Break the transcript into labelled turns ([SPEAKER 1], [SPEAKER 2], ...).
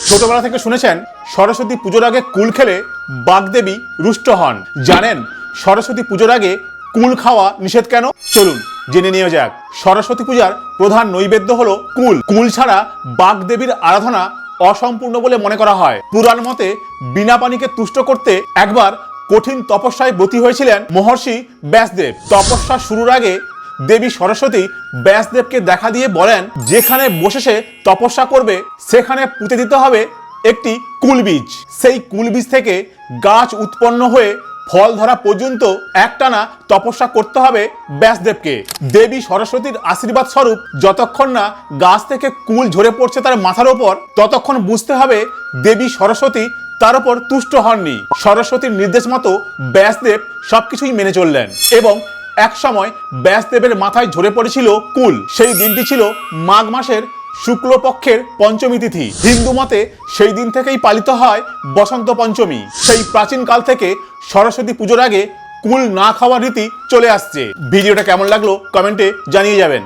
[SPEAKER 1] ছোটবেলা থেকে শুনেছেন সরস্বতী পুজোর আগে কুল খেলে বাগদেবী রুষ্ট হন। জানেন সরস্বতী পুজোর আগে কুল খাওয়া নিষেধ কেন? চলুন জেনে নেওয়া যাক। সরস্বতী পূজার প্রধান নৈবেদ্য হলো কুল। কুল ছাড়া বাগদেবীর আরাধনা অসম্পূর্ণ বলে মনে করা হয়। পুরাণ মতে বিনা পানিকে তুষ্ট করতে একবার কঠিন তপস্যায় ব্রতী হয়েছিলেন মহর্ষি ব্যাসদেব। তপস্যা শুরুর আগে দেবী সরস্বতী ব্যাসদেবকে দেখা দিয়ে বলেন, যেখানে বসে সে তপস্যা করবে সেখানে পুঁতে দিতে হবে একটি কুল বীজ। সেই কুল বীজ থেকে গাছ উৎপন্ন হয়ে ফল ধরা পর্যন্ত একটানা তপস্যা করতে হবে ব্যাসদেবকে। দেবী সরস্বতীর আশীর্বাদ স্বরূপ যতক্ষণ না গাছ থেকে কুল ঝরে পড়ছে তার মাথার ওপর, ততক্ষণ বুঝতে হবে দেবী সরস্বতী তার উপর তুষ্ট হননি। সরস্বতীর নির্দেশ মতো ব্যাসদেব সবকিছুই মেনে চললেন এবং এক সময় ব্যাসদেবের মাথায় ঝরে পড়েছিল কুল। সেই দিনটি ছিল মাঘ মাসের শুক্লপক্ষের পঞ্চমী তিথি। হিন্দু মতে সেই দিন থেকেই পালিত হয় বসন্ত পঞ্চমী। সেই প্রাচীনকাল থেকে সরস্বতী পুজোর আগে কুল না খাওয়ার রীতি চলে আসছে। ভিডিওটা কেমন লাগলো কমেন্টে জানিয়ে যাবেন।